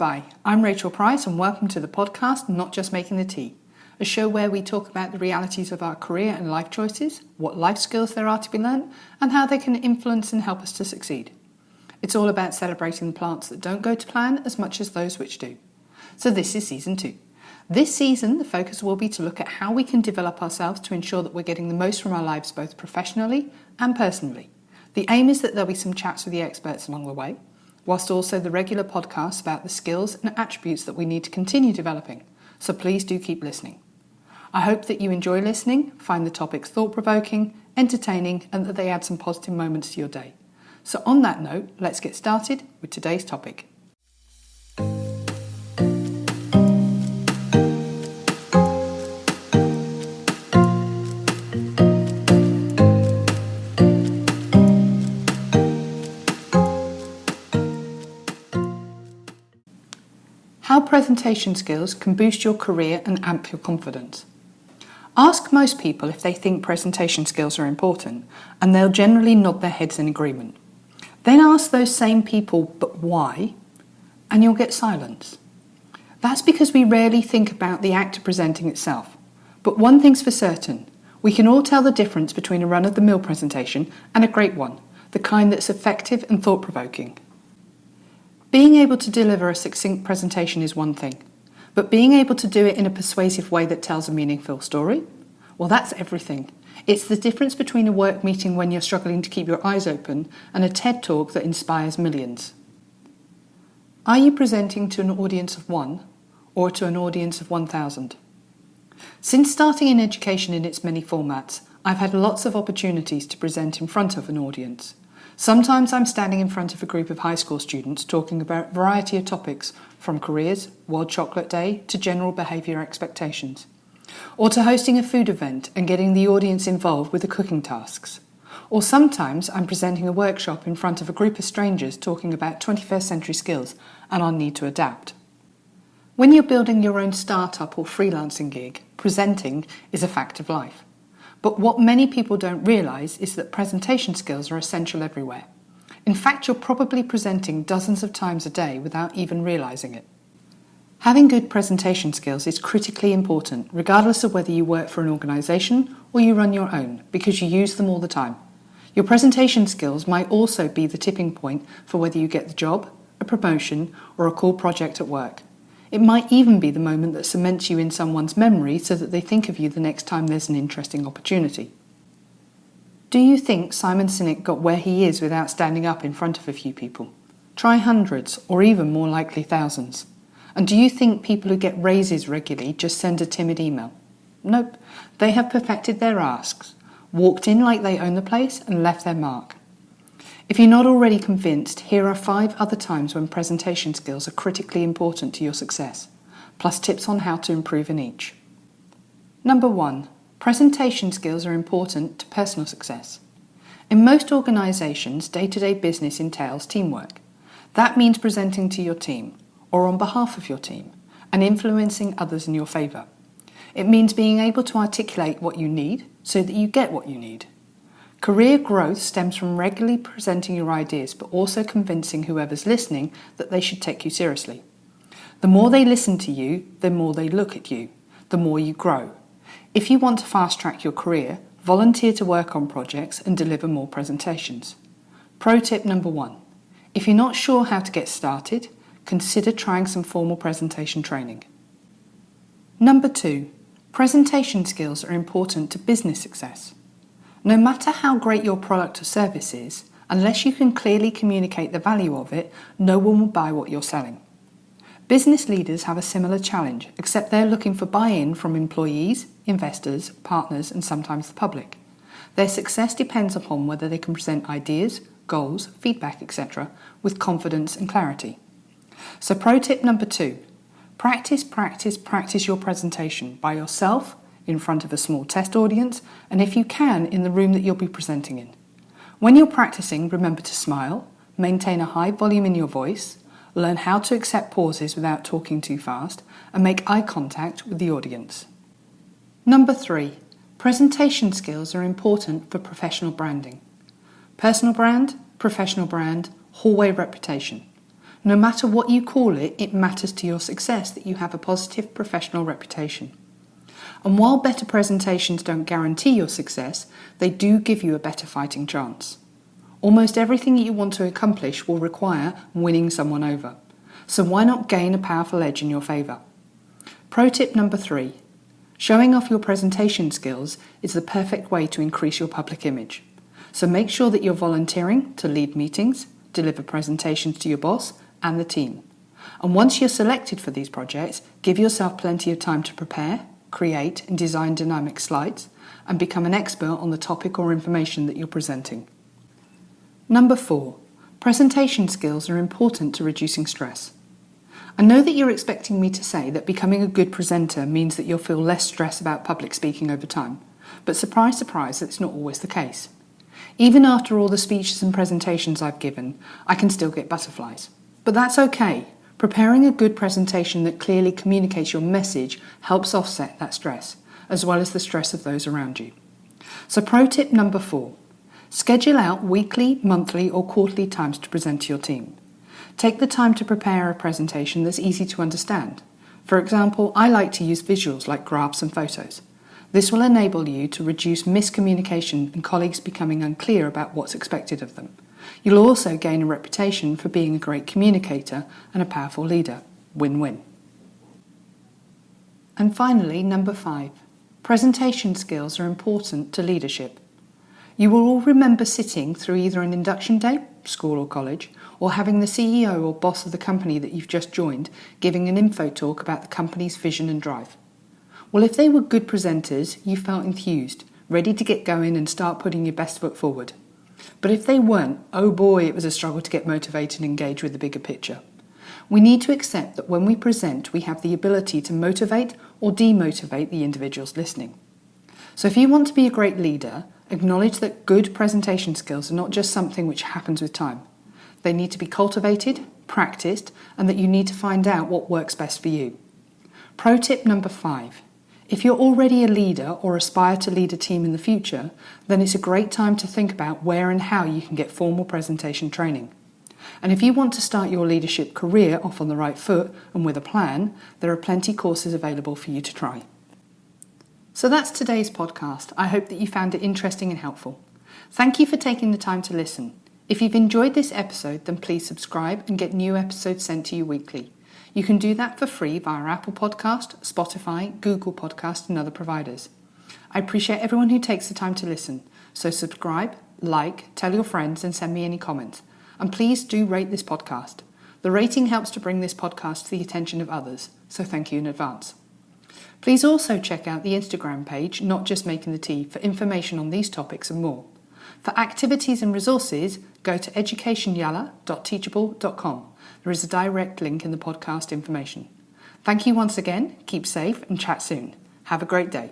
goodbye. I'm Rachel Price and welcome to the podcast Not Just Making the Tea, a show where we talk about the realities of our career and life choices, what life skills there are to be learnt, and how they can influence and help us to succeed. It's all about celebrating the plants that don't go to plan as much as those which do. So this is season 2. This season, the focus will be to look at how we can develop ourselves to ensure that we're getting the most from our lives both professionally and personally. The aim is that there'll be some chats with the experts along the way, whilst also the regular podcasts about the skills and attributes that we need to continue developing. So please do keep listening. I hope that you enjoy listening, find the topics thought-provoking, entertaining, and that they add some positive moments to your day. So on that note, let's get started with today's topic. How presentation skills can boost your career and amp your confidence. Ask most people if they think presentation skills are important, and they'll generally nod their heads in agreement. Then ask those same people, but why? And you'll get silence. That's because we rarely think about the act of presenting itself. But one thing's for certain, we can all tell the difference between a run-of-the-mill presentation and a great one, the kind that's effective and thought-provoking. Being able to deliver a succinct presentation is one thing, but being able to do it in a persuasive way that tells a meaningful story? Well, that's everything. It's the difference between a work meeting when you're struggling to keep your eyes open and a TED Talk that inspires millions. Are you presenting to an audience of 1 or to an audience of 1,000? Since starting in education in its many formats, I've had lots of opportunities to present in front of an audience. Sometimes I'm standing in front of a group of high school students talking about a variety of topics, from careers, World Chocolate Day, to general behaviour expectations. Or to hosting a food event and getting the audience involved with the cooking tasks. Or sometimes I'm presenting a workshop in front of a group of strangers talking about 21st century skills and our need to adapt. When you're building your own startup or freelancing gig, presenting is a fact of life. But what many people don't realise is that presentation skills are essential everywhere. In fact, you're probably presenting dozens of times a day without even realising it. Having good presentation skills is critically important, regardless of whether you work for an organisation or you run your own, because you use them all the time. Your presentation skills might also be the tipping point for whether you get the job, a promotion, or a cool project at work. It might even be the moment that cements you in someone's memory so that they think of you the next time there's an interesting opportunity. Do you think Simon Sinek got where he is without standing up in front of a few people? Try hundreds, or even more likely thousands. And do you think people who get raises regularly just send a timid email? Nope, they have perfected their asks, walked in like they own the place and left their mark. If you're not already convinced, here are 5 other times when presentation skills are critically important to your success, plus tips on how to improve in each. Number 1. Presentation skills are important to personal success. In most organisations, day-to-day business entails teamwork. That means presenting to your team, or on behalf of your team, and influencing others in your favour. It means being able to articulate what you need so that you get what you need. Career growth stems from regularly presenting your ideas, but also convincing whoever's listening that they should take you seriously. The more they listen to you, the more they look at you, the more you grow. If you want to fast-track your career, volunteer to work on projects and deliver more presentations. Pro tip number 1. If you're not sure how to get started, consider trying some formal presentation training. Number 2. Presentation skills are important to business success. No matter how great your product or service is, unless you can clearly communicate the value of it, no one will buy what you're selling. Business leaders have a similar challenge, except they're looking for buy-in from employees, investors, partners, and sometimes the public. Their success depends upon whether they can present ideas, goals, feedback, etc. with confidence and clarity. So pro tip number 2, practice your presentation by yourself, in front of a small test audience, and if you can, in the room that you'll be presenting in. When you're practicing, remember to smile, maintain a high volume in your voice, learn how to accept pauses without talking too fast, and make eye contact with the audience. Number 3, presentation skills are important for professional branding. Personal brand, professional brand, hallway reputation. No matter what you call it, it matters to your success that you have a positive professional reputation. And while better presentations don't guarantee your success, they do give you a better fighting chance. Almost everything you want to accomplish will require winning someone over. So why not gain a powerful edge in your favour? Pro tip number 3. Showing off your presentation skills is the perfect way to increase your public image. So make sure that you're volunteering to lead meetings, deliver presentations to your boss and the team. And once you're selected for these projects, give yourself plenty of time to prepare, create and design dynamic slides, and become an expert on the topic or information that you're presenting. Number 4. Presentation skills are important to reducing stress. I know that you're expecting me to say that becoming a good presenter means that you'll feel less stress about public speaking over time, but surprise, surprise, that's not always the case. Even after all the speeches and presentations I've given, I can still get butterflies. But that's okay. Preparing a good presentation that clearly communicates your message helps offset that stress, as well as the stress of those around you. So pro tip number 4. Schedule out weekly, monthly or quarterly times to present to your team. Take the time to prepare a presentation that's easy to understand. For example, I like to use visuals like graphs and photos. This will enable you to reduce miscommunication and colleagues becoming unclear about what's expected of them. You'll also gain a reputation for being a great communicator and a powerful leader. Win-win. And finally, number 5. Presentation skills are important to leadership. You will all remember sitting through either an induction day, school or college, or having the CEO or boss of the company that you've just joined giving an info talk about the company's vision and drive. Well, if they were good presenters, you felt enthused, ready to get going and start putting your best foot forward. But if they weren't, oh boy, it was a struggle to get motivated and engage with the bigger picture. We need to accept that when we present, we have the ability to motivate or demotivate the individuals listening. So if you want to be a great leader, acknowledge that good presentation skills are not just something which happens with time. They need to be cultivated, practiced, and that you need to find out what works best for you. Pro tip number 5. If you're already a leader or aspire to lead a team in the future, then it's a great time to think about where and how you can get formal presentation training. And if you want to start your leadership career off on the right foot and with a plan, there are plenty courses available for you to try. So that's today's podcast. I hope that you found it interesting and helpful. Thank you for taking the time to listen. If you've enjoyed this episode, then please subscribe and get new episodes sent to you weekly. You can do that for free via Apple Podcast, Spotify, Google Podcast and other providers. I appreciate everyone who takes the time to listen. So subscribe, like, tell your friends and send me any comments. And please do rate this podcast. The rating helps to bring this podcast to the attention of others, so thank you in advance. Please also check out the Instagram page, Not Just Making the Tea, for information on these topics and more. For activities and resources, go to educationyala.teachable.com. There is a direct link in the podcast information. Thank you once again, keep safe and chat soon. Have a great day.